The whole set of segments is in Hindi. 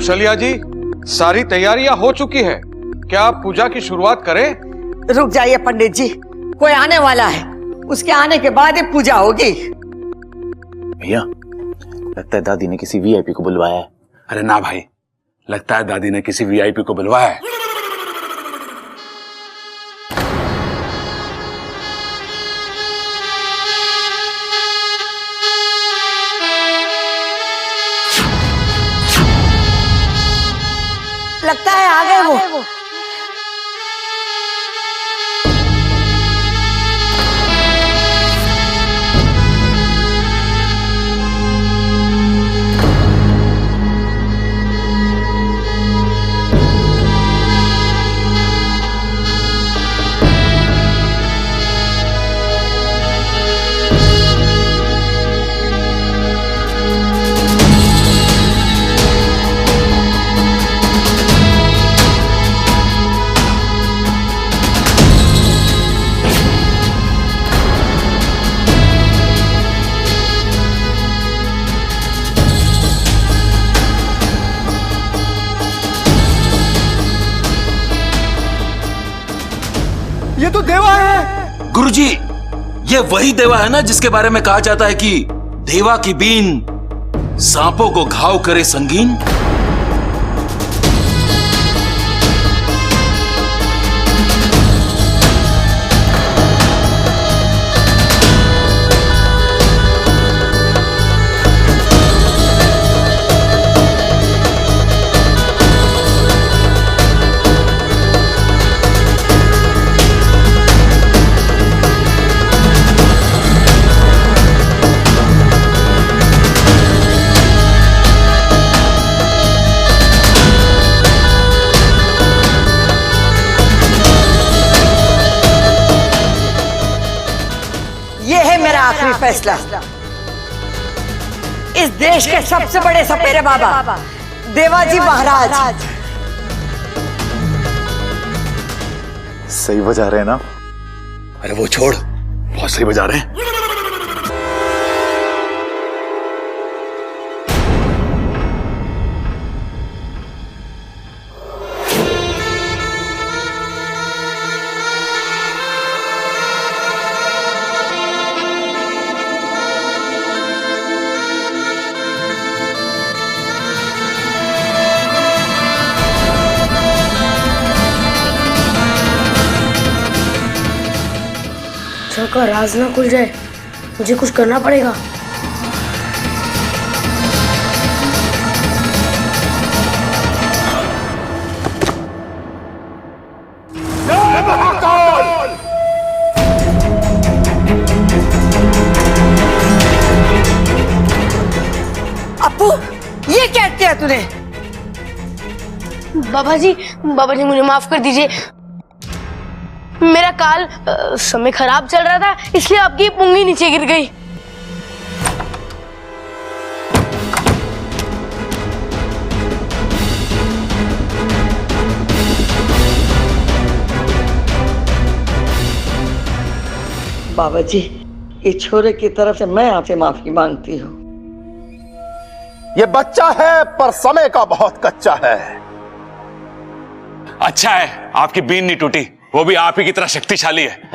कौशल्या जी, सारी तैयारियां हो चुकी है, क्या आप पूजा की शुरुआत करें? रुक जाइए पंडित जी, कोई आने वाला है, उसके आने के बाद ही पूजा होगी। भैया, लगता है दादी ने किसी वीआईपी को बुलवाया है। अरे ना भाई, लगता है दादी ने किसी वीआईपी को बुलवाया है। लगता है आ गए वो। ये तो देवा है। गुरुजी, ये वही देवा है ना जिसके बारे में कहा जाता है कि देवा की बीन सांपों को घाव करे संगीन। आखिरी फैसला, इस देश के सबसे बड़े सपेरे बाबा देवाजी महाराज सही बजा रहे हैं ना? अरे वो छोड़, बहुत सही बजा रहे हैं। का राज ना खुल जाए, मुझे कुछ करना पड़ेगा। अप्पू, ये क्या किया तूने? बाबा जी मुझे माफ कर दीजिए। मेरा काल समय खराब चल रहा था, इसलिए आपकी पुंगी नीचे गिर गई। बाबा जी, ये छोरे की तरफ से मैं आपसे माफी मांगती हूँ। ये बच्चा है पर समय का बहुत कच्चा है। अच्छा है आपकी बीन नहीं टूटी, वो भी आप ही की तरह शक्तिशाली है।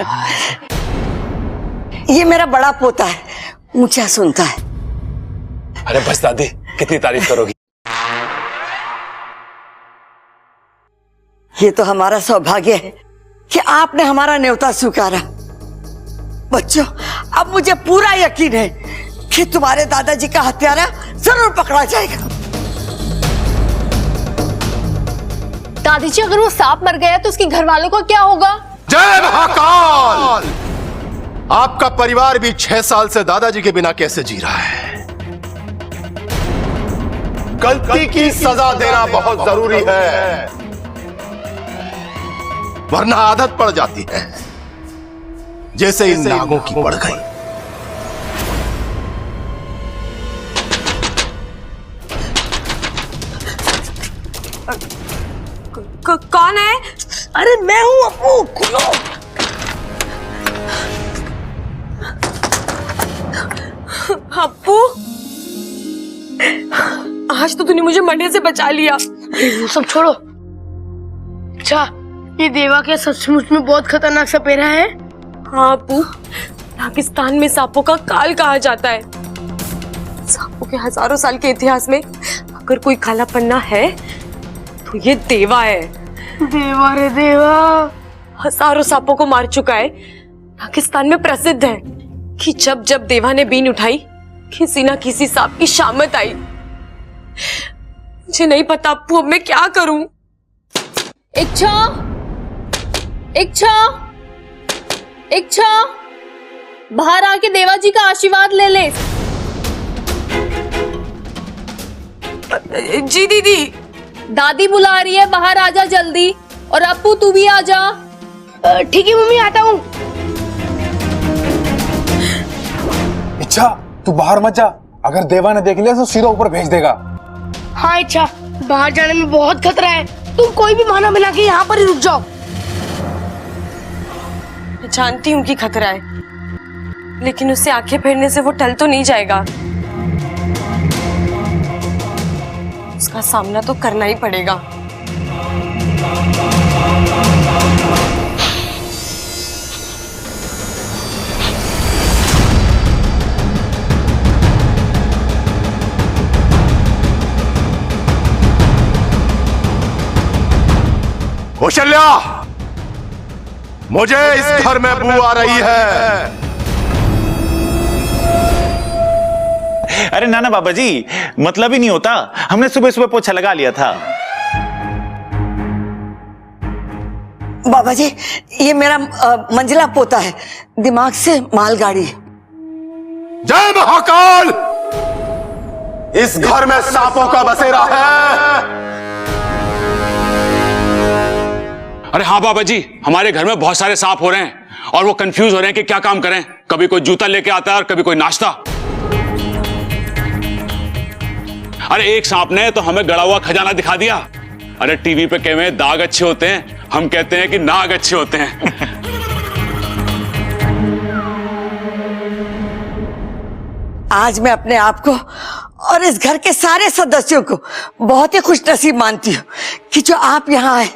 ये मेरा बड़ा पोता है, ऊंचा सुनता है। अरे बस दादी, कितनी तारीफ करोगी। ये तो हमारा सौभाग्य है कि आपने हमारा न्योता स्वीकारा। बच्चों, अब मुझे पूरा यकीन है कि तुम्हारे दादाजी का हत्यारा जरूर पकड़ा जाएगा। दादी जी, अगर वो सांप मर गया तो उसके घर वालों का क्या होगा? जय महाकाल! आपका परिवार भी 6 साल से दादाजी के बिना कैसे जी रहा है। गलती की सजा देना बहुत जरूरी है, वरना आदत पड़ जाती है, जैसे इन नागों की पड़ गई। कौन है? अरे मैं हूं अप्पू, खुलो। अप्पू, आज तो तूने मुझे मरने से बचा लिया। वो सब छोड़ो। अच्छा, ये देवा क्या सचमुच में बहुत खतरनाक सपेरा है? हाँ अप्पू, पाकिस्तान में सांपों का काल कहा जाता है। सांपों के हजारों साल के इतिहास में अगर कोई काला पन्ना है तो ये देवा है। देवा रे देवा। हजारों सांपों को मार चुका है। पाकिस्तान में प्रसिद्ध है कि जब जब देवा ने बीन उठाई किसी ना किसी सांप की शामत आई। मुझे नहीं पता अप्पू, अब मैं क्या करूं। इच्छा, इच्छा, इच्छा, बाहर आके देवा जी का आशीर्वाद ले ले। जी दीदी। दादी बुला रही है, बाहर आजा जल्दी। और अप्पू तू भी आजा। ठीक है मम्मी, आता हूँ। इच्छा तू बाहर मत जा, अगर देवा ने देख लिया तो सीधा ऊपर भेज देगा। हाँ इच्छा, बाहर जाने में बहुत खतरा है। तुम कोई भी बहाना बना के यहाँ पर ही रुक जाओ। मैं जानती हूँ कि खतरा है, लेकिन उससे आंखें फेरने से वो टल तो नहीं जाएगा। उसका सामना तो करना ही पड़ेगा। कौशल्या, मुझे इस घर में बू आ रही है। अरे नाना बाबा जी, मतलब ही नहीं होता, हमने सुबह सुबह पोछा लगा लिया था। बाबा जी, ये मेरा मंजिला पोता है, दिमाग से मालगाड़ी। जय महाकाल, इस घर में सांपों का बसेरा है। अरे हाँ बाबा जी, हमारे घर में बहुत सारे सांप हो रहे हैं और वो कंफ्यूज हो रहे हैं कि क्या काम करें। कभी कोई जूता लेके आता है और कभी कोई नाश्ता। अरे एक सांप ने तो हमें गड़ा हुआ खजाना दिखा दिया। अरे टीवी पे कहे हुए दाग अच्छे होते हैं, हम कहते हैं कि नाग अच्छे होते हैं। आज मैं अपने आप को और इस घर के सारे सदस्यों को बहुत ही खुशनसीब मानती हूँ कि जो आप यहाँ आए।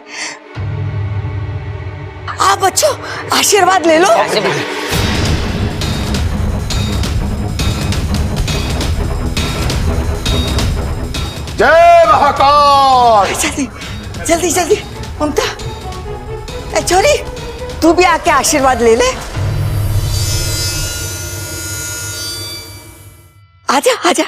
आप बच्चों आशीर्वाद ले लो। जय महाकाल। जल्दी जल्दी जल्दी, ममता, ए छोरी, तू भी आके आशीर्वाद ले ले। आजा आजा।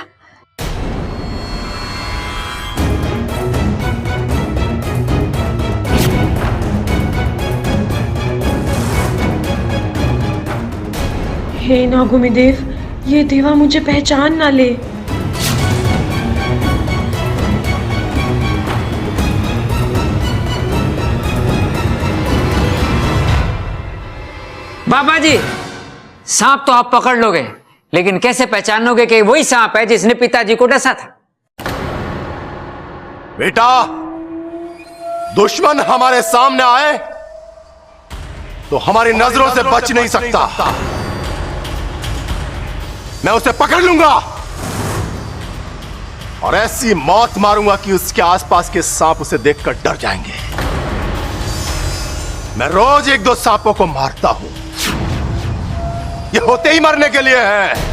हे नागुमी देव, ये देवा मुझे पहचान ना ले। बाबा जी, सांप तो आप पकड़ लोगे, लेकिन कैसे पहचानोगे कि वही सांप है जिसने पिताजी को डसा था? बेटा, दुश्मन हमारे सामने आए तो हमारी नजरों से बच नहीं सकता। मैं उसे पकड़ लूंगा और ऐसी मौत मारूंगा कि उसके आसपास के सांप उसे देखकर डर जाएंगे। मैं रोज एक दो सांपों को मारता हूं, ये होते ही मरने के लिए है।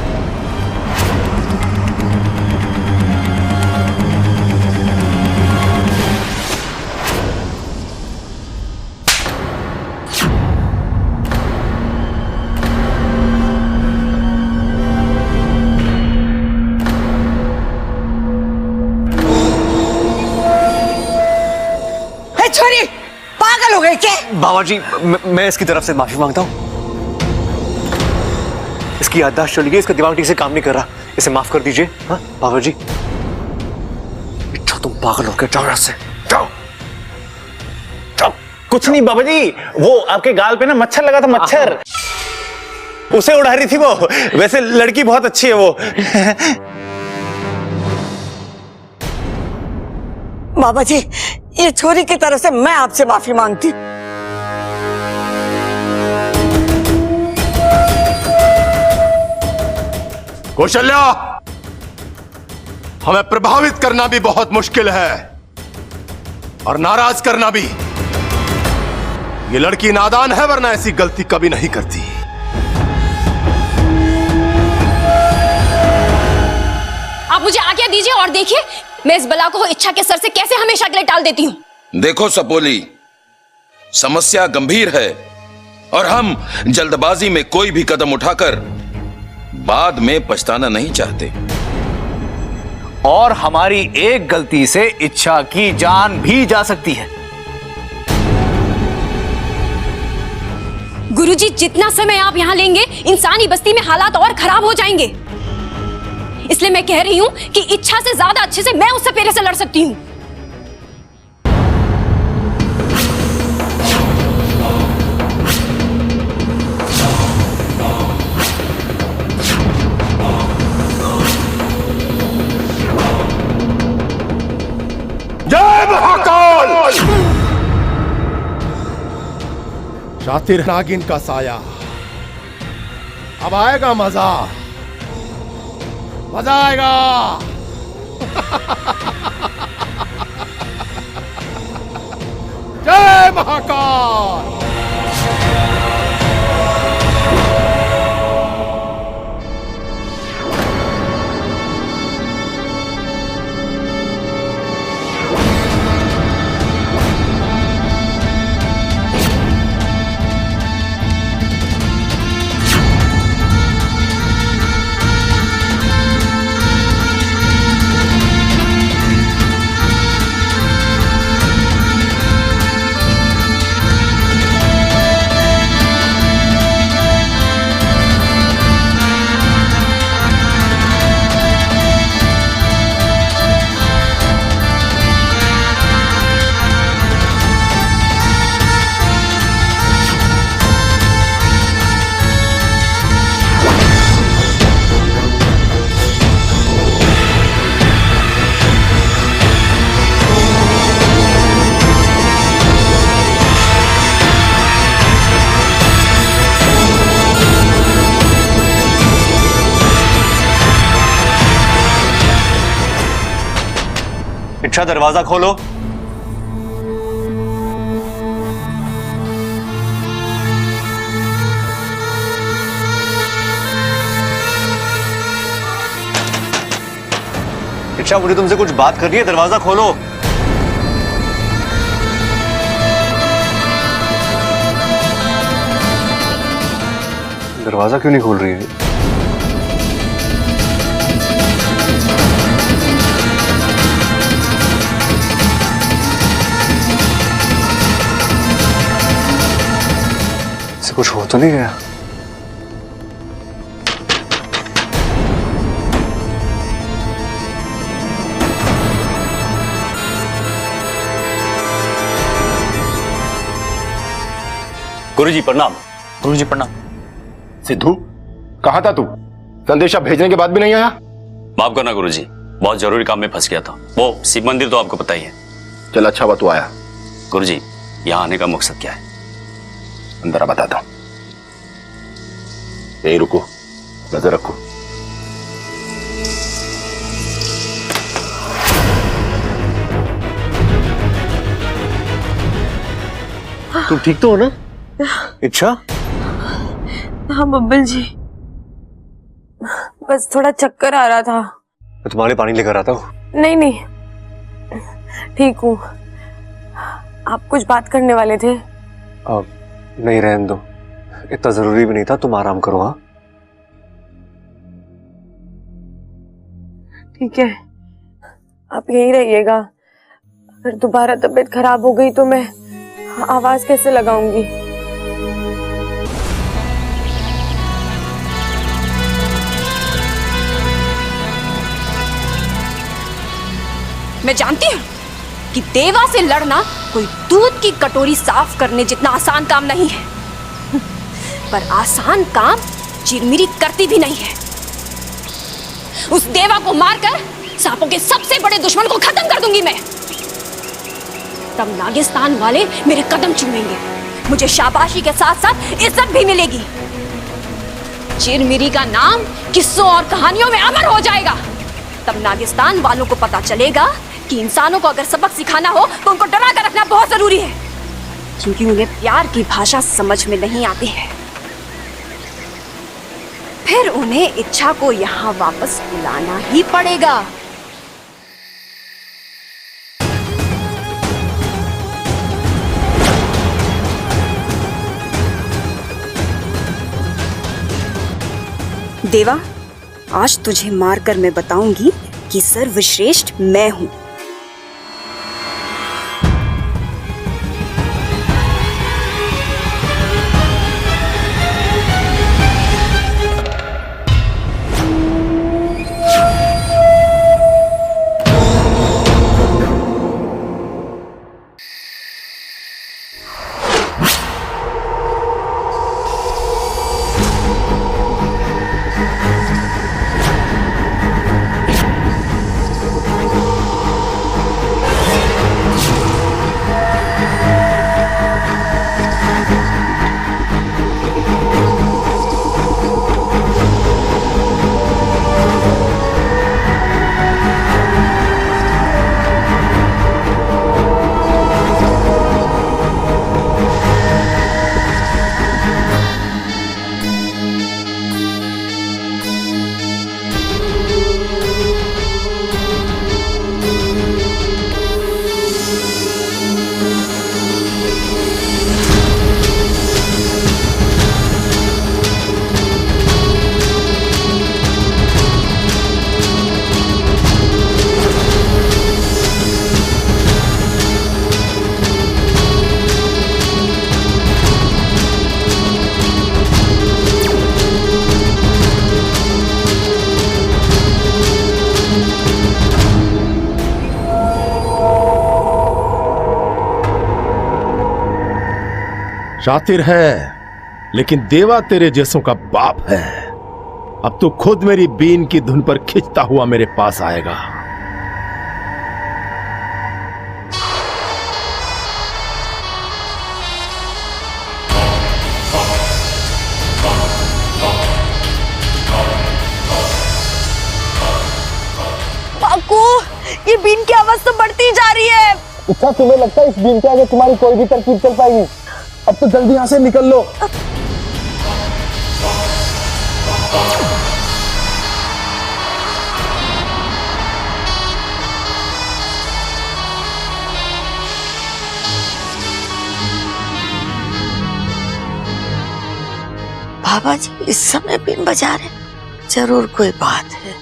छोरी, पागल हो गए क्या? बाबा जी, मैं इसकी तरफ से माफी मांगता हूं। इसकी याददाश्त चली गई, इसका दिमाग ठीक से काम नहीं कर रहा, इसे माफ कर दीजिए। हाँ बाबा जी। तुम पागल हो गए, जाओ यहाँ से, जाओ जाओ। कुछ नहीं बाबा जी, वो आपके गाल पे ना मच्छर लगा था, मच्छर उसे उड़ा रही थी वो। वैसे लड़की बहुत अच्छी है वो। बाबा जी, ये छोरी की तरफ से मैं आपसे माफी मांगती हूँ। कौशल्या, हमें प्रभावित करना भी बहुत मुश्किल है और नाराज करना भी। ये लड़की नादान है, वरना ऐसी गलती कभी नहीं करती। आप मुझे आज्ञा दीजिए और देखिए मैं इस बला को इच्छा के सर से कैसे हमेशा के लिए टाल देती हूँ। देखो सपोली, समस्या गंभीर है और हम जल्दबाजी में कोई भी कदम उठाकर बाद में पछताना नहीं चाहते। और हमारी एक गलती से इच्छा की जान भी जा सकती है। गुरुजी, जितना समय आप यहाँ लेंगे इंसानी बस्ती में हालात और खराब हो जाएंगे। इसलिए मैं कह रही हूँ कि इच्छा से ज्यादा अच्छे से मैं उस सपेरे से लड़ सकती हूँ। जय महाकाल! शातिर नागिन का साया, अब आएगा मजा, मजा आएगा। जय महाकाल! इच्छा, दरवाजा खोलो। इच्छा, मुझे तुमसे कुछ बात करनी है, दरवाजा खोलो। दरवाजा क्यों नहीं खोल रही है? कुछ हो तो नहीं गया? गुरुजी प्रणाम। गुरुजी प्रणाम। सिद्धू, कहाँ था तू? संदेशा भेजने के बाद भी नहीं आया? माफ करना गुरुजी, बहुत जरूरी काम में फंस गया था। वो शिव मंदिर तो आपको पता ही है। चल अच्छा हुआ तू आया। गुरुजी, यहाँ आने का मकसद क्या है? अंदर बताता हूं। यही रुको, नजर रखो। तुम ठीक तो हो ना? इच्छा? हाँ बब्बल जी, बस थोड़ा चक्कर आ रहा था। मैं तुम्हारे पानी लेकर आता हूँ। नहीं नहीं, ठीक हूँ। आप कुछ बात करने वाले थे? नहीं, रहने दो, इतना जरूरी भी नहीं था। तुम आराम करो। हाँ ठीक है, आप यहीं रहिएगा। अगर दोबारा तबीयत खराब हो गई तो मैं आवाज कैसे लगाऊंगी? मैं जानती हूँ कि देवा से लड़ना कोई दूध की कटोरी साफ करने जितना आसान काम नहीं है, पर आसान काम चिरमिरी करती भी नहीं है। उस देवा को मारकर सांपों के सबसे बड़े दुश्मन को खत्म कर दूंगी मैं। तब नागिस्तान वाले मेरे कदम चूमेंगे, मुझे शाबाशी के साथ साथ इज्जत भी मिलेगी। चिरमिरी का नाम किस्सों और कहानियों में अमर हो जाएगा। तब नागिस्तान वालों को पता चलेगा कि इंसानों को अगर सबक सिखाना हो तो उनको डरा कर रखना बहुत जरूरी है, क्योंकि उन्हें प्यार की भाषा समझ में नहीं आती है। फिर उन्हें इच्छा को यहाँ वापस बुलाना ही पड़ेगा। देवा, आज तुझे मारकर मैं बताऊंगी कि सर्वश्रेष्ठ मैं हूं। शातिर है, लेकिन देवा तेरे जैसों का बाप है। अब तो खुद मेरी बीन की धुन पर खिंचता हुआ मेरे पास आएगा। बाकू, ये बीन की आवाज तो बढ़ती जा रही है। इच्छा, तुम्हें लगता है इस बीन के आगे तुम्हारी कोई भी तरकीब चल पाएगी? अब तो जल्दी यहाँ से निकल लो। बाबा जी इस समय बीन बजा रहे, जरूर कोई बात है।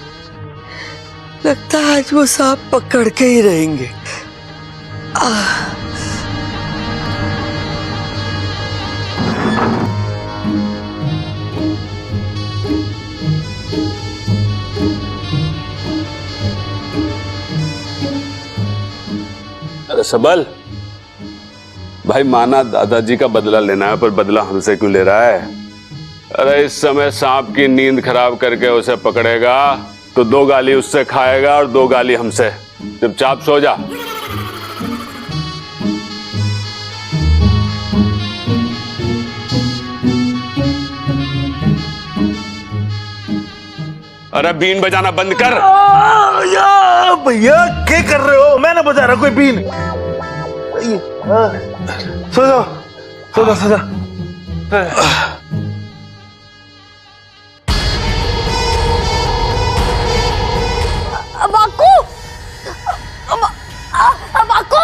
लगता है आज वो सांप पकड़ के ही रहेंगे। अरे सबल भाई, माना दादाजी का बदला लेना है, पर बदला हमसे क्यों ले रहा है? अरे इस समय सांप की नींद खराब करके उसे पकड़ेगा तो 2 गाली उससे खाएगा और 2 गाली हमसे। चुपचाप सो जा। अरे बीन बजाना बंद कर। भैया क्या कर रहे हो? मैं ना बजा रहा कोई बीन। सो जाओ, सो जाओ, सो जाओ। Baku, Baku.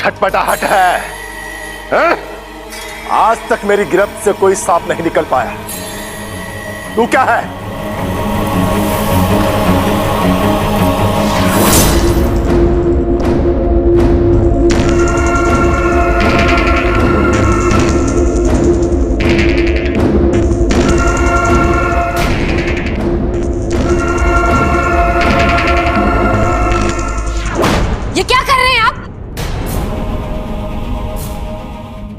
छटपटाहट है, हैं? आज तक मेरी गिरफ्त से कोई सांप नहीं निकल पाया। तू क्या है? ये क्या कर रहे हैं आप?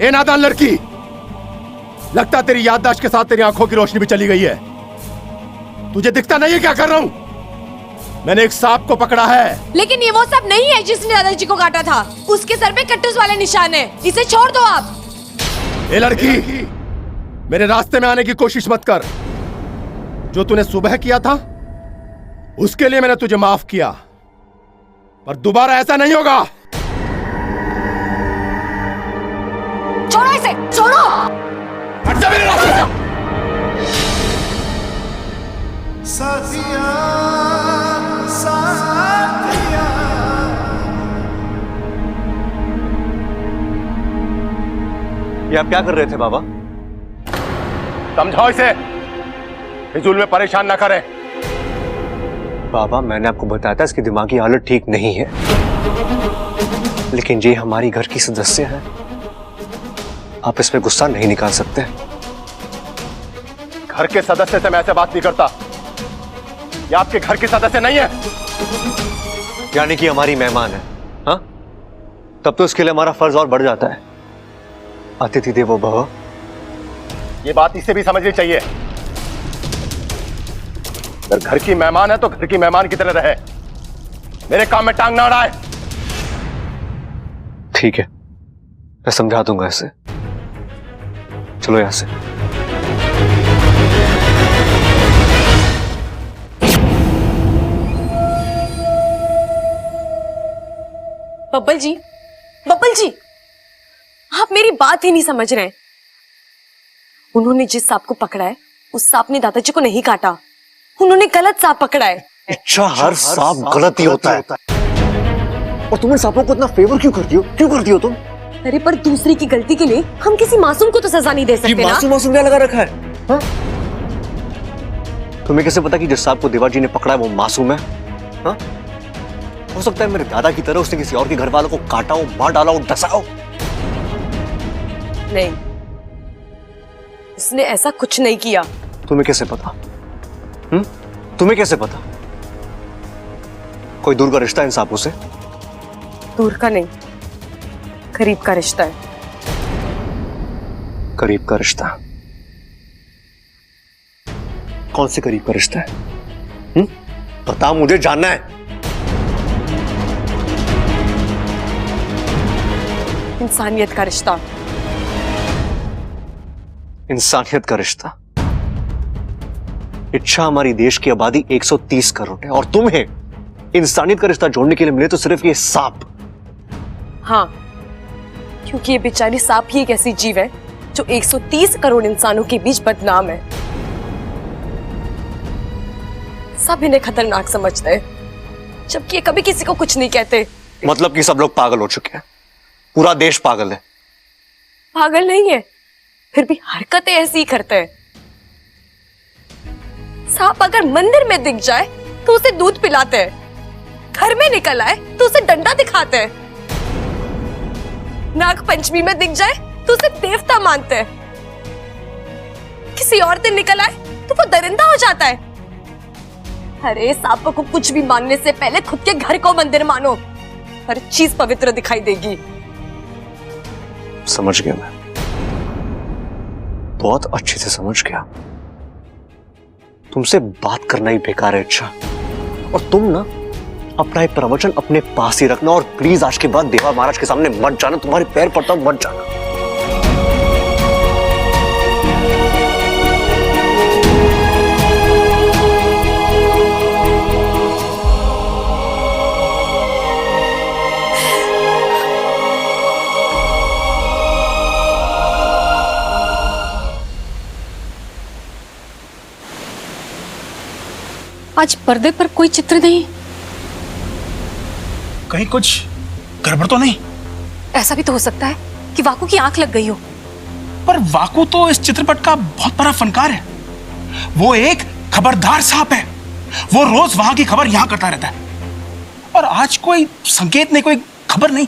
ए नादान लड़की, लगता तेरी याददाश्त के साथ तेरी आंखों की रोशनी भी चली गई है। तुझे दिखता नहीं है क्या कर रहा हूं? मैंने एक सांप को पकड़ा है। लेकिन ये वो सांप नहीं है जिसने दादाजी को काटा था। उसके सर पे कट्टूस वाले निशान है। इसे छोड़ दो आप। ए लड़की, मेरे रास्ते में आने की कोशिश मत कर। जो तूने सुबह किया था उसके लिए मैंने तुझे माफ किया, पर दोबारा ऐसा नहीं होगा। छोड़ो इसे, छोड़ो। हट जा मेरे रास्ते से। ये आप क्या कर रहे थे बाबा? समझाओ इसे, फिजूल में परेशान ना करे। बाबा मैंने आपको बताया था इसकी दिमागी हालत ठीक नहीं है, लेकिन ये हमारी घर की सदस्य है, आप इसमें गुस्सा नहीं निकाल सकते। घर के सदस्य से मैं ऐसे बात नहीं करता। ये आपके घर के सदस्य नहीं है। यानी कि हमारी मेहमान है, हाँ? तब तो इसके लिए हमारा फर्ज और बढ़ जाता है। अतिथि देवो भव। ये बात इसे भी समझनी चाहिए। अगर घर की मेहमान है तो घर की मेहमान की तरह रहे, मेरे काम में टांग ना अड़ाए। ठीक है, मैं समझा दूंगा इसे। चलो यहां से। बब्बल जी, बब्बल जी, आप मेरी बात ही नहीं समझ रहे। उन्होंने जिस सांप को पकड़ा है उस सांप ने दादाजी को नहीं काटा। उन्होंने गलत सांप पकड़ा है। अच्छा, हर सांप गलत ही होता है। और तुम इन सांपों को इतना फेवर क्यों करती हो? क्यों करती हो तुम? अरे पर दूसरे की गलती के लिए हम किसी मासूम को तो सजा नहीं दे सकते ना। मासूम क्या लगा रखा है, हाँ? तुम्हें कैसे पता कि जिस सांप को देवाजी ने पकड़ा है वो मासूम है? हाँ? हो सकता है मेरे दादा की तरह उसने किसी और के घर वालों को काटा हो, मार डाला हो, डसा हो। नहीं, उसने ऐसा कुछ नहीं किया। तुम्हें कैसे पता? तुम्हें कैसे पता? कोई दूर का रिश्ता है इन सांपों से? दूर का नहीं, करीब का रिश्ता है। करीब का रिश्ता? कौन से करीब का रिश्ता है? बता, मुझे जानना है। इंसानियत का रिश्ता। इंसानियत का रिश्ता? इच्छा, हमारी देश की आबादी 130 करोड़ है और तुम्हें इंसानियत का रिश्ता जोड़ने के लिए मिले तो सिर्फ ये सांप। हाँ, क्योंकि ये बेचारी सांप ही एक ऐसी जीव है जो 130 करोड़ इंसानों के बीच बदनाम है। सब इन्हें खतरनाक समझते हैं, जबकि ये कभी किसी को कुछ नहीं कहते। मतलब कि सब लोग पागल हो चुके हैं, पूरा देश पागल है। पागल नहीं है, फिर भी हरकतें ऐसी ही करते हैं। सांप अगर मंदिर में दिख जाए तो उसे दूध पिलाते हैं, घर में निकल आए तो उसे डंडा दिखाते हैं, नाग पंचमी में दिख जाए तो उसे देवता मानते हैं, किसी और दिन निकल आए तो वो दरिंदा हो जाता है। अरे सांप को कुछ भी मानने से पहले खुद के घर को मंदिर मानो, हर चीज पवित्र दिखाई देगी। समझ गया मैं, बहुत अच्छे से समझ गया। तुमसे बात करना ही बेकार है। अच्छा, और तुम ना अपना एक प्रवचन अपने पास ही रखना और प्लीज आज के बाद देवा महाराज के सामने मत जाना। तुम्हारे पैर पड़ता हूं, मत जाना। आज पर्दे पर कोई चित्र नहीं। कहीं कुछ गड़बड़ तो नहीं? ऐसा भी तो हो सकता है कि वाकू की आंख लग गई हो। पर वाकू तो इस चित्रपट का बहुत बड़ा फनकार है। वो एक खबरदार सांप है। वो रोज वहां की खबर यहां करता रहता है, और आज कोई संकेत नहीं, कोई खबर नहीं।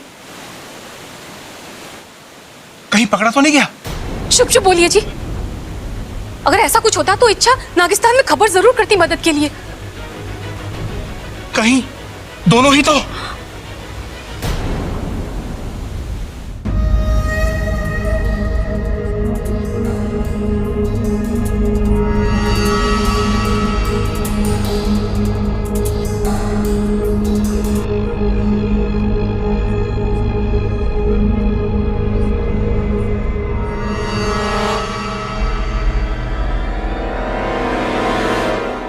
कहीं पकड़ा तो नहीं गया? चुप चुप बोलिए जी। अगर ऐसा कुछ होता तो इच्छा नागिस्तान में खबर जरूर करती मदद के लिए। कहीं दोनों ही तो।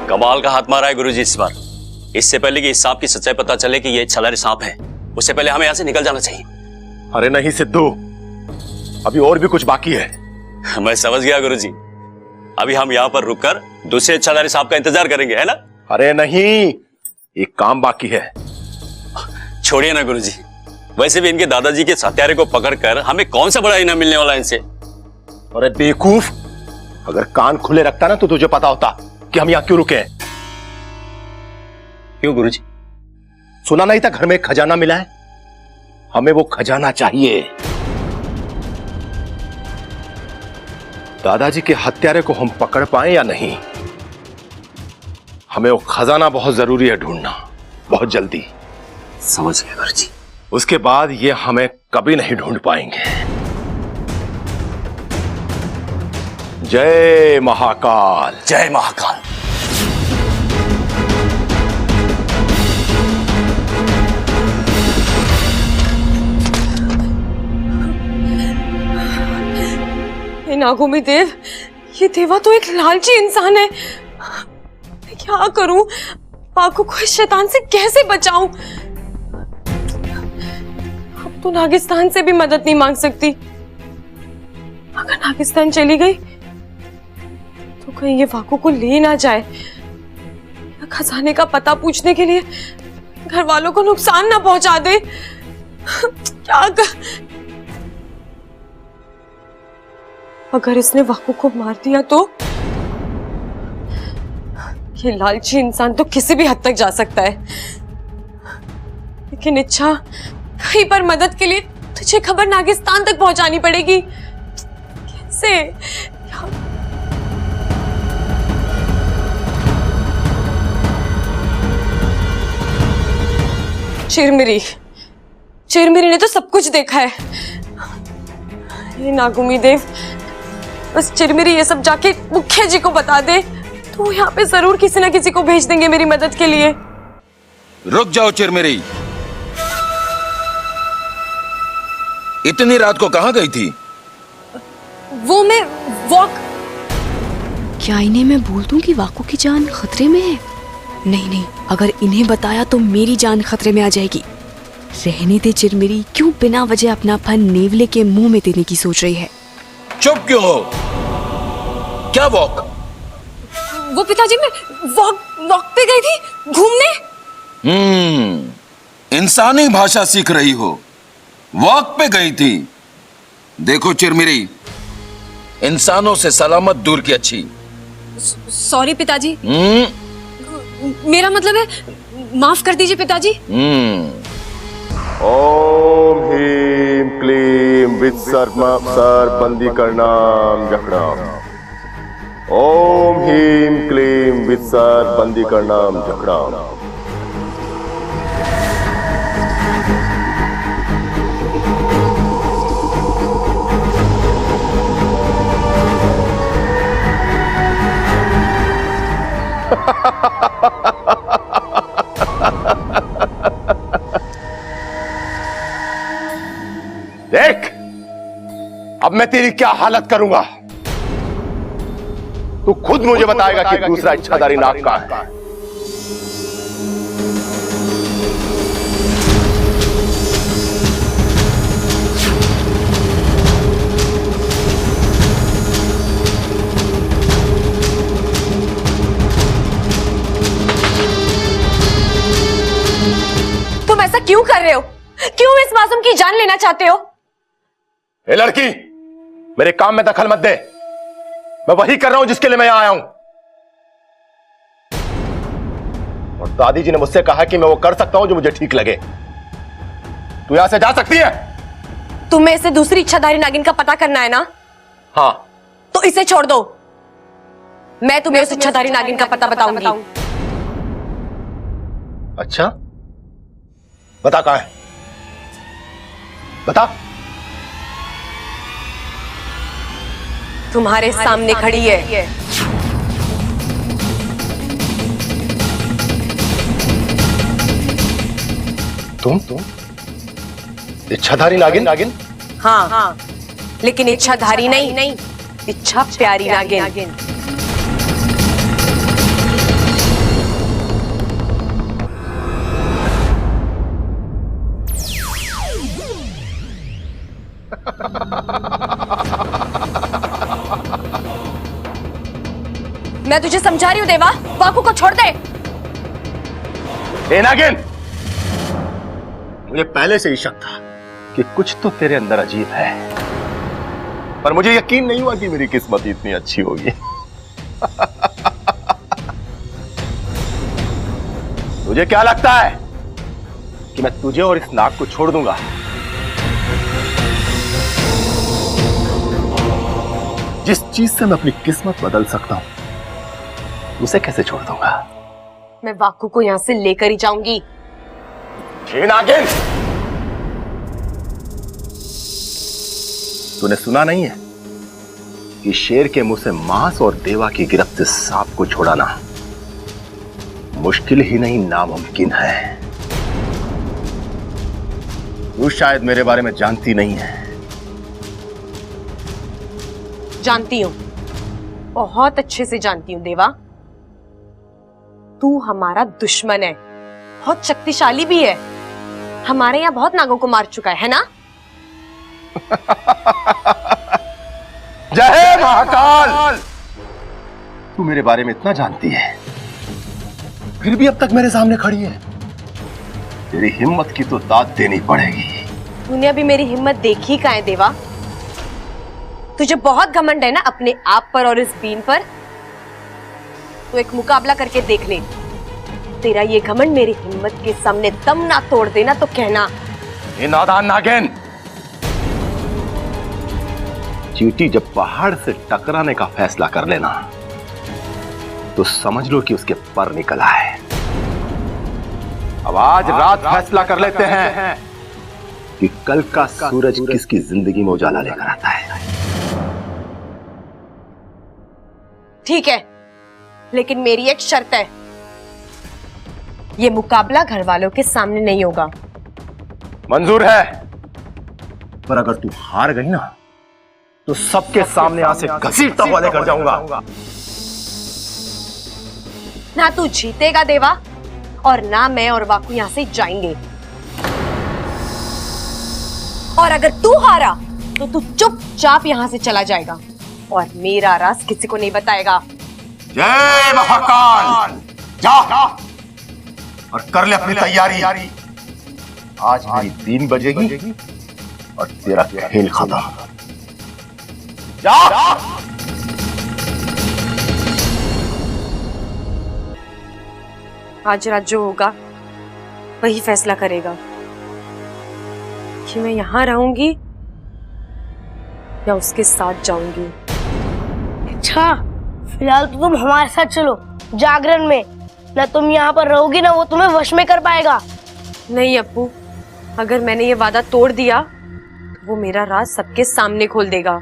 कमाल का हाथ मारा है गुरुजी इस बार। इससे पहले कि इस सांप की सच्चाई पता चले कि ये छलारी सांप है, उससे पहले हमें यहां से निकल जाना चाहिए। अरे नहीं सिद्धू, अभी और भी कुछ बाकी है। मैं समझ गया गुरुजी। अभी हम यहाँ पर रुककर दूसरे छलारी सांप का इंतजार करेंगे, है ना? अरे नहीं, एक काम बाकी है। छोड़िए ना गुरुजी, वैसे भी इनके दादाजी के हत्यारे को पकड़कर हमें कौन सा बड़ा इनाम मिलने वाला है इनसे। अरे बेवकूफ, अगर कान खुले रखता ना तो तुझे पता होता कि हम यहां क्यों रुके हैं। क्यों गुरुजी? सुना नहीं था घर में एक खजाना मिला है? हमें वो खजाना चाहिए। दादाजी के हत्यारे को हम पकड़ पाए या नहीं, हमें वो खजाना बहुत जरूरी है ढूंढना, बहुत जल्दी। समझ गए गुरुजी। उसके बाद ये हमें कभी नहीं ढूंढ पाएंगे। जय महाकाल। जय महाकाल। नागोमी देव, ये देवा तो एक लालची इंसान है। मैं क्या करूं? वाकू को इस शैतान से कैसे बचाऊं? अब तो नागिस्तान से भी मदद नहीं मांग सकती। अगर नागिस्तान चली गई तो कहीं ये वाकू को ले ना जाए, या खजाने का पता पूछने के लिए घर वालों को नुकसान ना पहुंचा दे। क्या कर... अगर इसने वाकू को मार दिया तो ये लालची इंसान तो किसी भी हद तक जा सकता है। लेकिन इच्छा, कहीं पर मदद के लिए तुझे खबर नागिस्तान तक पहुंचानी पड़ेगी। कैसे? चिरमिरी, चिरमिरी ने तो सब कुछ देखा है। ये नागुमी देव, बस चिरमिरी ये सब जाके मुखिया जी को बता दे तो यहाँ पे जरूर किसी ना किसी को भेज देंगे मेरी मदद के लिए। रुक जाओ चिरमिरी, इतनी रात को कहां गई थी? वो मैं वॉक। क्या इन्हें मैं बोल दूं कि वाकू की जान खतरे में है? नहीं नहीं, अगर इन्हें बताया तो मेरी जान खतरे में आ जाएगी। रहने दे चिरमिरी, क्यों बिना वजह अपना फन नेवले के मुंह में देने की सोच रही है? चुप क्यों हो? क्या वॉक? वो पिताजी, मैं वॉक पे गई थी घूमने। इंसानी भाषा सीख रही हो, वॉक पे गई थी। देखो चिरमिरी, इंसानों से सलामत दूर की अच्छी। सॉरी पिताजी। मेरा मतलब है, माफ कर दीजिए पिताजी। ओम ह्रीम क्लीम वित्सर्प बंदीकरणाम जखणाम। ओम ह्रीम क्लीम वित्सर्प बंदीकरणाम जखणाम। देख, अब मैं तेरी क्या हालत करूंगा, तू खुद मुझे बताएगा कि दूसरा इच्छाधारी नाग कहां है। तुम ऐसा क्यों कर रहे हो? क्यों इस मासूम की जान लेना चाहते हो? ए लड़की, मेरे काम में दखल मत दे। मैं वही कर रहा हूं जिसके लिए मैं यहां आया हूं। और दादी जी ने मुझसे कहा कि मैं वो कर सकता हूं जो मुझे ठीक लगे। तू यहां से जा सकती है। तुम्हें इसे दूसरी इच्छाधारी नागिन का पता करना है ना? हाँ। तो इसे छोड़ दो, मैं तुम्हें उस इच्छाधारी नागिन का पता बताऊंगी। अच्छा, बता कहां है, बता। तुम्हारे सामने खड़ी है। तुम इच्छाधारी नागिन? हाँ, लेकिन इच्छाधारी नहीं, इच्छा प्यारी नागिन। मैं तुझे समझा रही हूँ देवा, वाकू को छोड़ दे। ए नागिन, मुझे पहले से ही शक था कि कुछ तो तेरे अंदर अजीब है, पर मुझे यकीन नहीं हुआ कि मेरी किस्मत इतनी अच्छी होगी। तुझे क्या लगता है कि मैं तुझे और इस नाग को छोड़ दूंगा? जिस चीज से मैं अपनी किस्मत बदल सकता हूं, उसे कैसे छोड़ दूंगा? मैं वाकू को यहां से लेकर ही जाऊंगी। नागिन, तूने सुना नहीं है कि शेर के मुंह से मांस और देवा की गिरफ्त से सांप को छुड़ाना मुश्किल ही नहीं नामुमकिन है। तू शायद मेरे बारे में जानती नहीं है। जानती हूँ, बहुत अच्छे से जानती हूँ देवा। तू हमारा दुश्मन है, बहुत शक्तिशाली भी है। हमारे यहाँ बहुत नागों को मार चुका है ना? जय महाकाल! तू मेरे बारे में इतना जानती है, फिर भी अब तक मेरे सामने खड़ी है। तेरी हिम्मत की तो दाद देनी पड़ेगी। तूने अभी मेरी हिम्मत देखी कहाँ है देवा? तुझे बहुत घमंड है ना अपने आप पर और इस बीन पर। तो एक मुकाबला करके देख ले। तेरा ये घमंड मेरी हिम्मत के सामने दम ना तोड़ देना तो कहना। ये नादान नागिन, चींटी जब पहाड़ से टकराने का फैसला कर लेना तो समझ लो कि उसके पर निकला है। अब आज रात फैसला कर लेते हैं कि कल का सूरज किसकी जिंदगी में उजाला लेकर आता है। ठीक है, लेकिन मेरी एक शर्त है। ये मुकाबला घर वालों के सामने नहीं होगा। मंजूर है, पर अगर तू हार गई ना तो सबके सामने यहां से घसीटता हुआ लेकर जाऊंगा। ना तू जीतेगा देवा, और ना मैं और वाकू यहां से जाएंगे। और अगर तू हारा तो तू चुपचाप यहां से चला जाएगा और मेरा राज किसी को नहीं बताएगा। जय महाकाल! जा और कर ले अपनी तैयारी। आज मेरी 3 बजेगी और तेरा खेल खत्म। जा। आज रात जो होगा वही फैसला करेगा कि मैं यहां रहूंगी या उसके साथ जाऊंगी। अच्छा, फिलहाल तो तुम हमारे साथ चलो जागरण में। ना तुम यहाँ पर रहोगी ना वो तुम्हें वश में कर पाएगा। नहीं अप्पू, अगर मैंने ये वादा तोड़ दिया तो वो मेरा राज सबके सामने खोल देगा।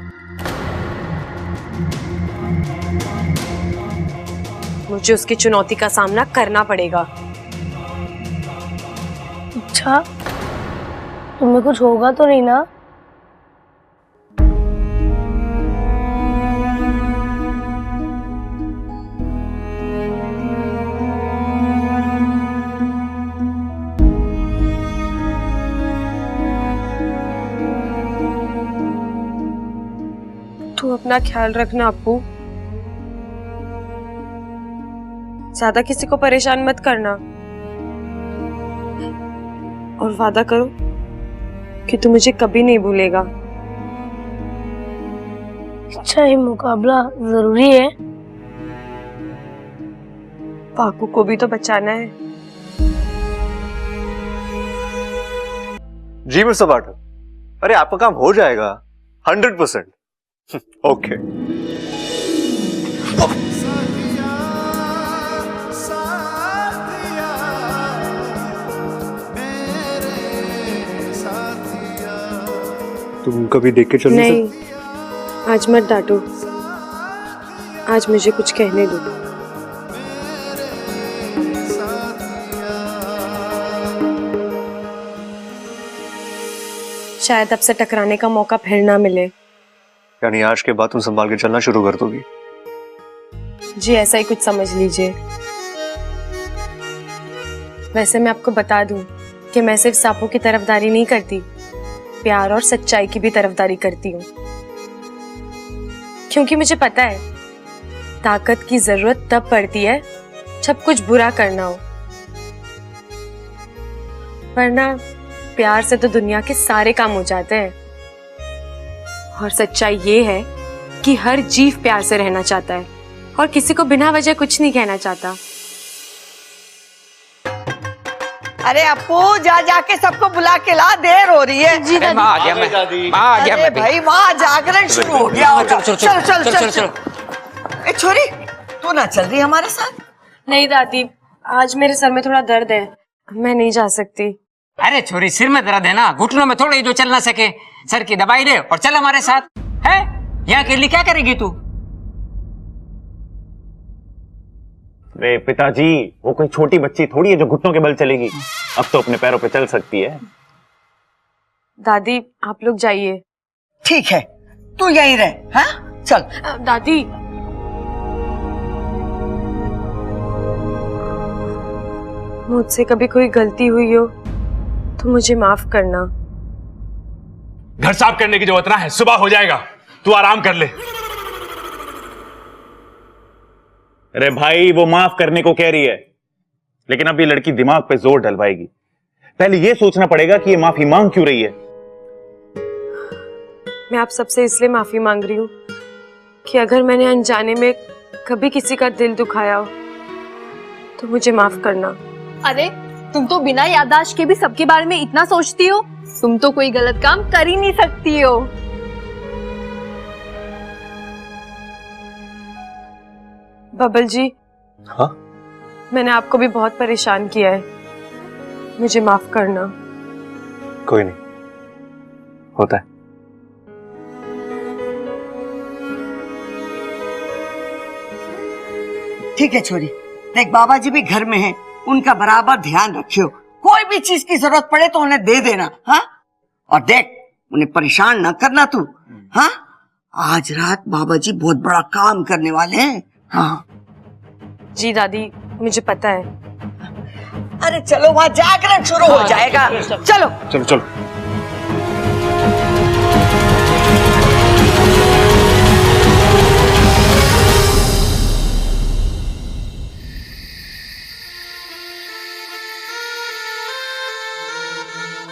मुझे उसकी चुनौती का सामना करना पड़ेगा। अच्छा, तुम्हें कुछ होगा तो नहीं ना? तू अपना ख्याल रखना अप्पू, ज्यादा किसी को परेशान मत करना, और वादा करो कि तू मुझे कभी नहीं भूलेगा। अच्छा, ये मुकाबला जरूरी है? वाकू को भी तो बचाना है। जी मिस्टर पाठक, अरे आपका काम हो जाएगा 100%। ओके। तुम कभी देख के चलो। नहीं, आज मत डांटो। आज मुझे कुछ कहने दो। शायद अब से टकराने का मौका फिर ना मिले। यानी आज के बाद तुम संभाल के चलना शुरू कर दोगी? जी ऐसा ही कुछ समझ लीजिए। वैसे मैं आपको बता दूं कि मैं सिर्फ सांपों की तरफदारी नहीं करती, प्यार और सच्चाई की भी तरफदारी करती हूँ। क्योंकि मुझे पता है ताकत की जरूरत तब पड़ती है जब कुछ बुरा करना हो, वरना प्यार से तो दुनिया के सारे काम हो जाते हैं। और सच्चाई ये है कि हर जीव प्यार से रहना चाहता है और किसी को बिना वजह कुछ नहीं कहना चाहता। अरे अपू, जा जाके सबको बुला के ला, देर हो रही है। जी दादी। आ गया अरे भाई, वहाँ जागरण शुरू हो गया होगा। चल चल चल चल। ए छोरी, तू ना चल रही हमारे साथ? नहीं दादी, आज मेरे सर में थोड़ा दर्द है, मैं नहीं जा सकती। अरे छोरी, सिर में दर्द है ना, घुटनों में थोड़ी जो चल ना सके, सर की दवाई ले और चल हमारे साथ। है यहाँ के लिए क्या करेगी तू? अरे पिताजी, वो कोई छोटी बच्ची थोड़ी है जो घुटनों के बल चलेगी। अब तो अपने पैरों पे चल सकती है। दादी आप लोग जाइए। ठीक है, तू यहीं रह। हाँ चल। दादी, मुझसे कभी कोई गलती हुई हो तो मुझे माफ करना। घर साफ करने की जरूरत ना है, सुबह हो जाएगा, तू आराम कर ले। अरे भाई, वो माफ करने को कह रही है, लेकिन अब ये लड़की दिमाग पे जोर डलवाएगी। पहले ये सोचना पड़ेगा कि ये माफी मांग क्यों रही है। मैं आप सबसे इसलिए माफी मांग रही हूँ कि अगर मैंने अनजाने में कभी किसी का दिल दुखाया हो तो मुझे माफ करना। अरे तुम तो बिना याददाश्त के भी सबके बारे में इतना सोचती हो। तुम तो कोई गलत काम कर ही नहीं सकती हो। बबल जी, हाँ? मैंने आपको भी बहुत परेशान किया है, मुझे माफ करना। कोई नहीं, होता है। ठीक है छोरी, देख बाबा जी भी घर में हैं, उनका बराबर ध्यान रखियो। कोई भी चीज की जरूरत पड़े तो उन्हें दे देना। हाँ, और देख उन्हें परेशान ना करना तू। हाँ, आज रात बाबा जी बहुत बड़ा काम करने वाले हैं। हाँ जी दादी, मुझे पता है। अरे चलो, वहाँ जागरण शुरू हो जाएगा। चलो चलो चलो।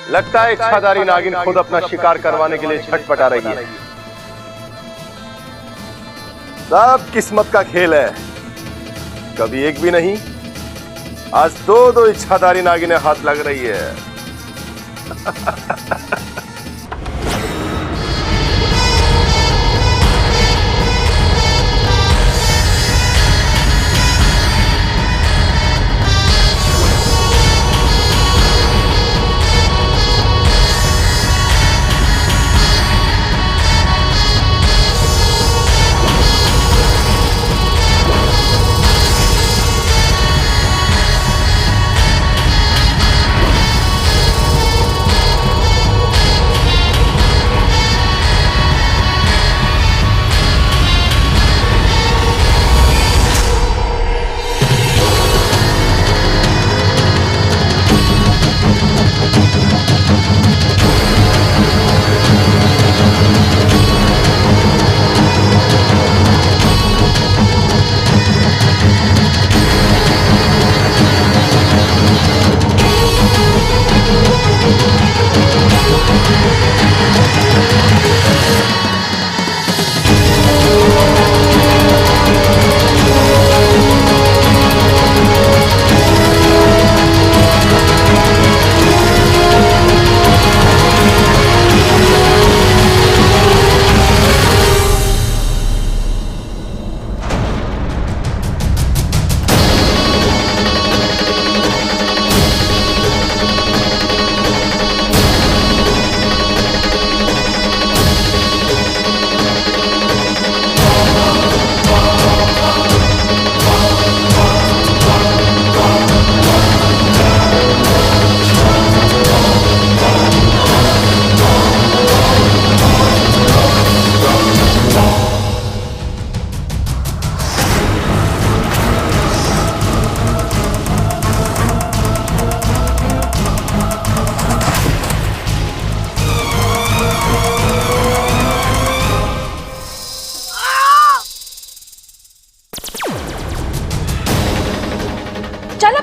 लगता है इच्छाधारी नागिन खुद अपना शिकार करवाने के लिए छटपटा रही है। सब किस्मत का खेल है, कभी एक भी नहीं, आज दो इच्छाधारी नागिनें हाथ लग रही है।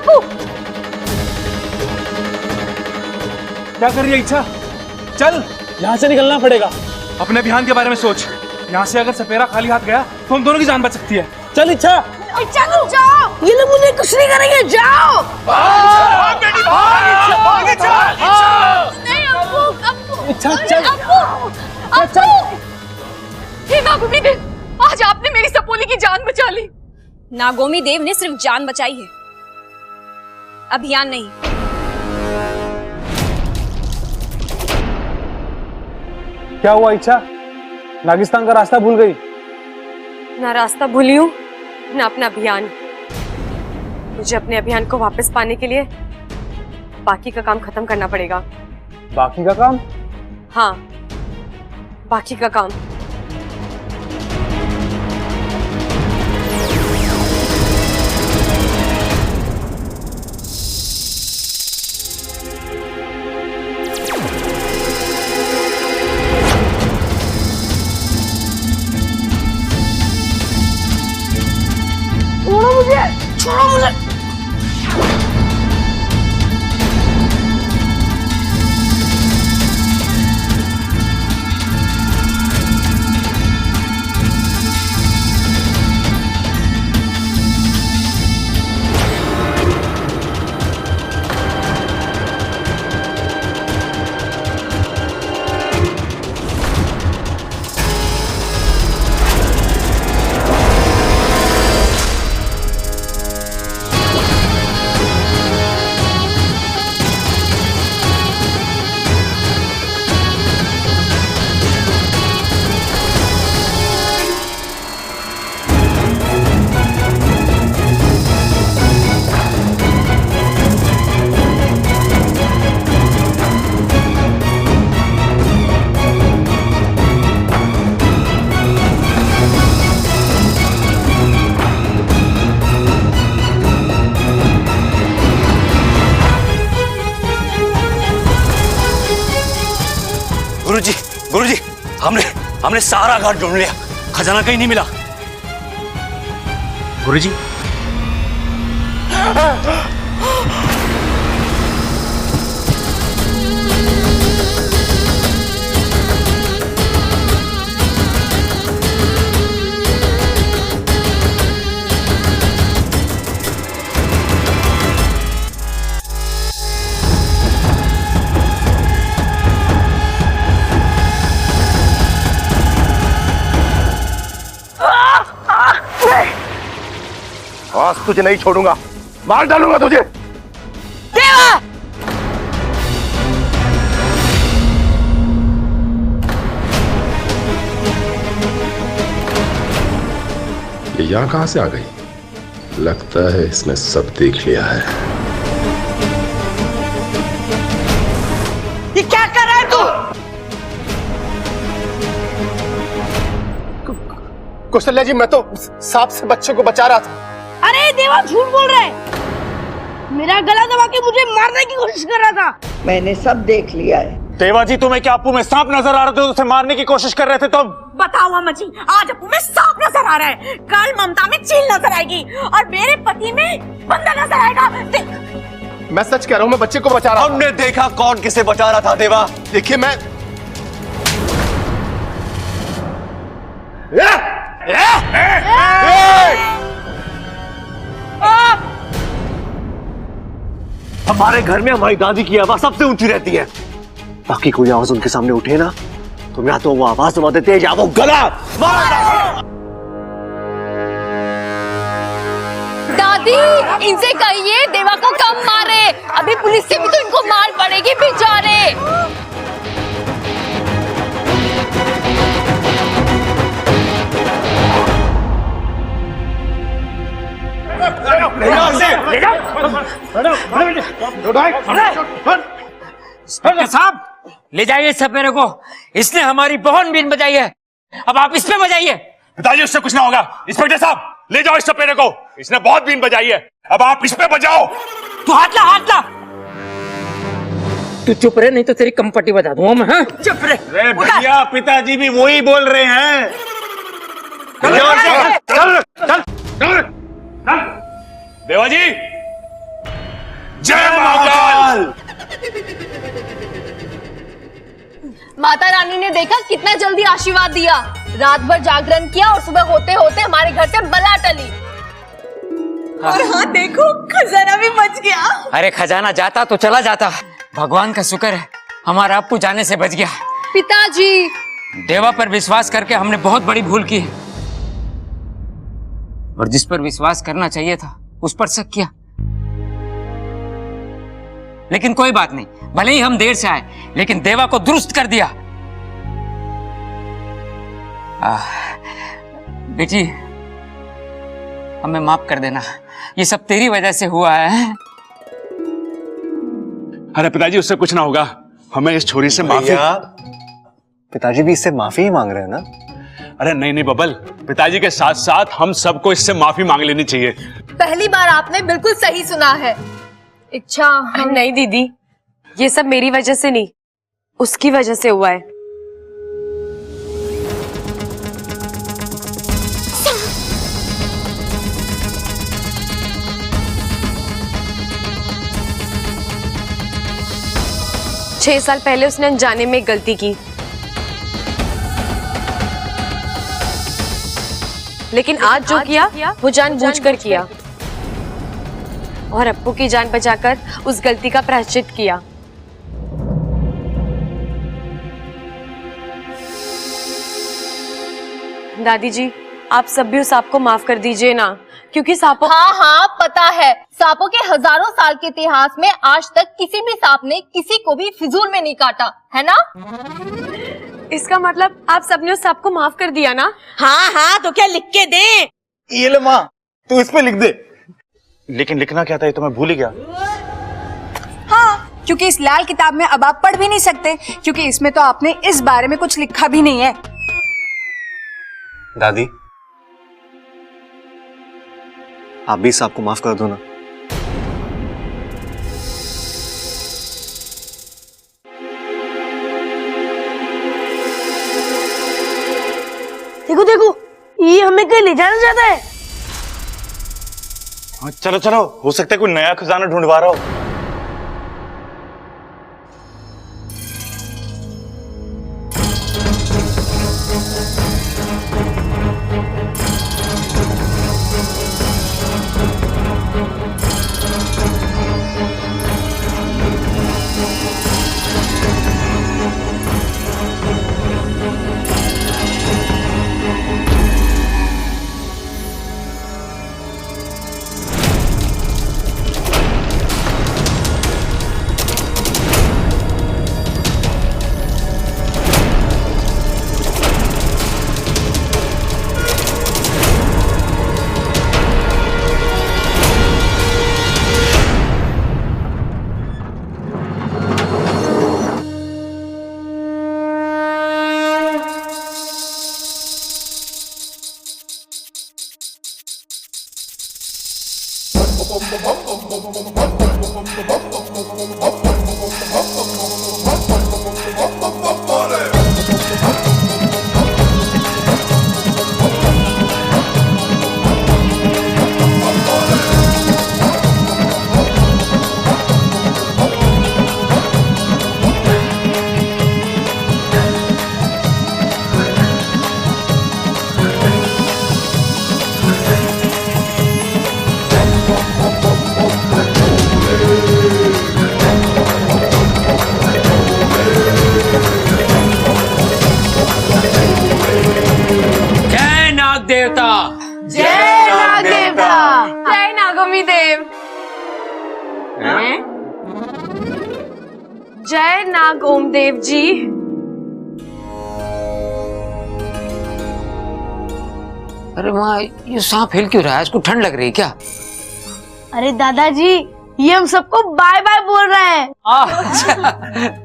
अप्पू। क्या कर रही है इच्छा? चल, यहाँ से निकलना पड़ेगा। अपने अभियान के बारे में सोच। यहाँ से अगर सपेरा खाली हाथ गया तो हम दोनों की जान बच सकती है। चल इच्छा। चलो जाओ, ये लोग मुझे कुछ नहीं करेंगे, जाओ। नहीं अप्पू, अप्पू, इच्छा चल। अप्पू, हे नागोमी देव, आज आपने मेरी सपोली की जान बचा ली। नागोमी देव ने सिर्फ जान बचाई है, अभियान नहीं। क्या हुआ इच्छा? नागिस्तान का रास्ता भूल गई? ना रास्ता भूली हूँ, ना अपना अभियान। मुझे अपने अभियान को वापस पाने के लिए बाकी का काम खत्म करना पड़ेगा। बाकी का काम? हाँ, बाकी का काम। छोड़ो मुझे। गुरुजी, हमने सारा घाट ढूंढ लिया, खजाना कहीं नहीं मिला। गुरुजी, आज तुझे नहीं छोड़ूंगा, मार डालूंगा तुझे। देवा! ये यहाँ कहां से आ गई? लगता है इसने सब देख लिया है। ये क्या कर रहा है तू? कौशल्या जी, मैं तो सांप से बच्चे को बचा रहा था। अरे देवा झूठ बोल रहा है, मेरा गला दबा के मुझे मारने की कोशिश कर रहा था। मैंने सब देख लिया है। देवा जी, तुम्हें क्या अप्पू में सांप नजर आ रहे थे? उसे मारने की कोशिश कर रहे थे तुम? बताओ अम्मा जी, आज अप्पू में सांप नजर आ रहा है, कल ममता में चील नजर आएगी और मेरे पति में बंदा नजर आएगा। मैं सच कह रहा हूँ, मैं बच्चे को बचा रहा। हमने देखा कौन किसे बचा रहा था देवा। देखिए मैं हमारे घर में हमारी दादी की आवाज सबसे ऊंची रहती है। बाकी कोई आवाज उनके सामने उठे ना, तुम या तो वो आवाज दबा देते या वो गला दादी, इनसे कहिए देवा को कम मारे, अभी पुलिस से भी तो इनको मार पड़ेगी बेचारे। साहब, ले जाइए सपेरे को, इसने हमारी बहुत बीन बजाई है, अब आप इस पे बजाइए। पिताजी, उससे कुछ ना होगा। इंस्पेक्टर साहब, ले जाओ इस सपेरे को, इसने बहुत बीन बजाई है, अब आप इस पे बजाओ। तू हाथ ला, हाथ ला। तू चुप रहे, नहीं तो तेरी कंपटी बजा दूंगा मैं। हाँ, चुप रहे। अरे भैया, पिताजी भी वही बोल रहे हैं। चल, देवा जी, माता रानी ने देखा कितना जल्दी आशीर्वाद दिया। रात भर जागरण किया और सुबह होते होते हमारे घर से बला टली। और हाँ देखो, खजाना भी बच गया। अरे खजाना जाता तो चला जाता, भगवान का शुक्र है हमारा अप्पू जाने से बच गया। पिताजी, देवा पर विश्वास करके हमने बहुत बड़ी भूल की है, और जिस पर विश्वास करना चाहिए था उस पर शक किया। लेकिन कोई बात नहीं, भले ही हम देर से आए लेकिन देवा को दुरुस्त कर दिया। बेटी, हमें माफ कर देना, ये सब तेरी वजह से हुआ है। अरे पिताजी, उससे कुछ ना होगा, हमें इस छोरी से माफी। पिताजी भी इससे माफी ही मांग रहे हैं ना? अरे नहीं नहीं बबल, पिताजी के साथ साथ हम सबको इससे माफी मांग लेनी चाहिए। पहली बार आपने बिल्कुल सही सुना है। इच्छा नहीं दीदी, ये सब मेरी वजह से नहीं, उसकी वजह से हुआ है। छह साल पहले उसने अनजाने में एक गलती की, लेकिन आज जो किया वो जानबूझकर किया, और अप्पू की जान बचाकर उस गलती का प्रायश्चित किया। दादी जी, आप सब भी उस सांप को माफ कर दीजिए ना, क्योंकि सांपों। हाँ पता है, सांपों के हजारों साल के इतिहास में आज तक किसी भी सांप ने किसी को भी फिजूल में नहीं काटा, है ना? इसका मतलब आप सबने उस सांप को माफ कर दिया ना? हाँ, तो क्या लिख के दे? ये ले माँ, तू इस पे लिख दे। लेकिन लिखना क्या था, ये तो मैं भूल ही गया। हाँ, क्योंकि इस लाल किताब में अब आप पढ़ भी नहीं सकते, क्योंकि इसमें तो आपने इस बारे में कुछ लिखा भी नहीं है। दादी, आप भी सबको माफ कर दो ना। देखो देखो, ये हमें कहीं ले जाना चाहता है। हाँ, चलो चलो, हो सकता है कोई नया खजाना ढूंढवा रहा हो। देवता, जय नाग देवता, जय नागोमी देव, जय नाग ओम देव जी। अरे माँ, ये सांप हिल क्यों रहा है? इसको ठंड लग रही है क्या? अरे दादाजी, ये हम सबको बाय बाय बोल रहा है। अच्छा।